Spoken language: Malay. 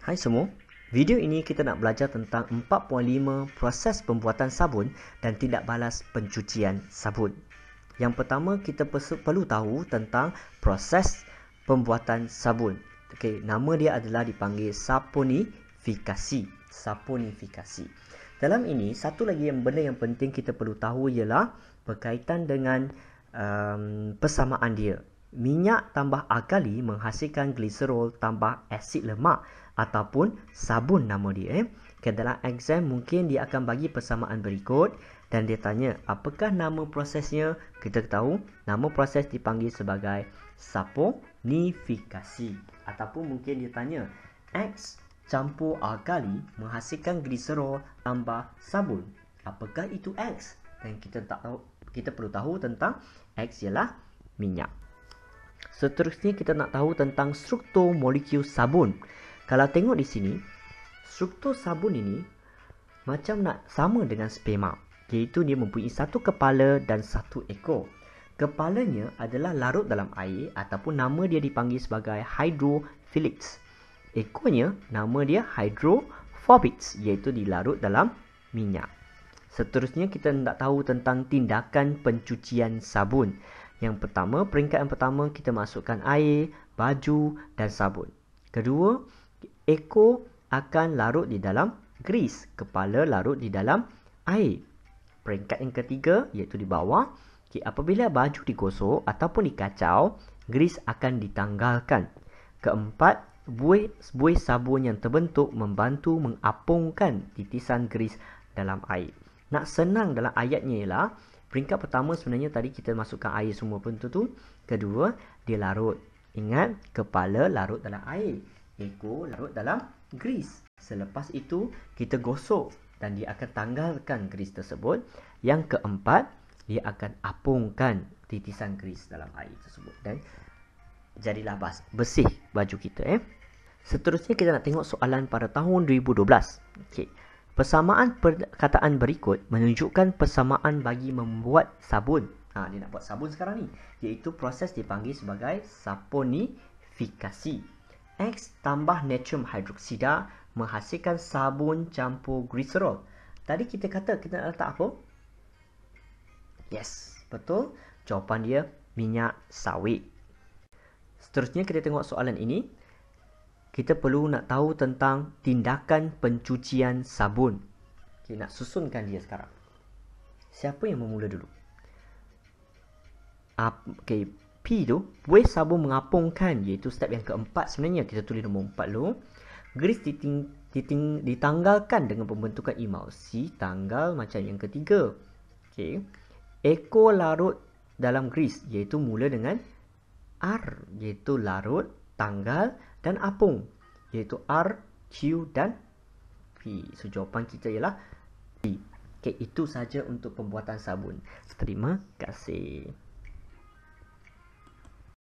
Hai semua, video ini kita nak belajar tentang 4.5 proses pembuatan sabun dan tindak balas pencucian sabun. Yang pertama, kita perlu tahu tentang proses pembuatan sabun. Okey, nama dia adalah dipanggil saponifikasi. Saponifikasi. Dalam ini, satu lagi benda yang penting kita perlu tahu ialah berkaitan dengan persamaan dia. Minyak tambah alkali menghasilkan gliserol tambah asid lemak ataupun sabun nama dia. Dalam exam mungkin dia akan bagi persamaan berikut dan dia tanya apakah nama prosesnya. Kita tahu nama proses dipanggil sebagai saponifikasi. Ataupun mungkin dia tanya X campur alkali menghasilkan gliserol tambah sabun. Apakah itu X? Dan kita perlu tahu tentang X ialah minyak. Seterusnya kita nak tahu tentang struktur molekul sabun. Kalau tengok di sini, struktur sabun ini macam nak sama dengan sperma, iaitu dia mempunyai satu kepala dan satu ekor. Kepalanya adalah larut dalam air ataupun nama dia dipanggil sebagai hydrophilics. Ekornya nama dia hydrophobics, iaitu dilarut dalam minyak. Seterusnya kita nak tahu tentang tindakan pencucian sabun. Yang pertama, peringkat yang pertama kita masukkan air, baju dan sabun. Kedua, ekor akan larut di dalam grease, kepala larut di dalam air. Peringkat yang ketiga iaitu di bawah, apabila baju digosok ataupun dikacau, grease akan ditanggalkan. Keempat, buih sabun yang terbentuk membantu mengapungkan titisan grease dalam air. Nak senang dalam ayatnya ialah peringkat pertama sebenarnya tadi kita masukkan air semua bentuk tu. Kedua, dia larut. Ingat, kepala larut dalam air, ekor larut dalam grease. Selepas itu, kita gosok dan dia akan tanggalkan grease tersebut. Yang keempat, dia akan apungkan titisan grease dalam air tersebut dan jadilah bersih baju kita. Seterusnya kita nak tengok soalan pada tahun 2012. Okey. Persamaan perkataan berikut menunjukkan persamaan bagi membuat sabun. Dia nak buat sabun sekarang ni. Iaitu proses dipanggil sebagai saponifikasi. X tambah natrium hydroksida menghasilkan sabun campur gliserol. Tadi kita kata kita nak letak apa? Yes, betul. Jawapan dia minyak sawit. Seterusnya kita tengok soalan ini. Kita perlu nak tahu tentang tindakan pencucian sabun. Okay, nak susunkan dia sekarang. Siapa yang memula dulu? Okay, P tu, buih sabun mengapungkan, iaitu step yang keempat sebenarnya. Kita tulis nombor 4 dulu. Grease ditanggalkan dengan pembentukan emulsi, tanggal macam yang ketiga. Okay. Ekor larut dalam grease, iaitu mula dengan R, iaitu larut, tanggal dan apung, iaitu R, Q dan P. So jawapan kita ialah P. Okay, itu saja untuk pembuatan sabun. Terima kasih.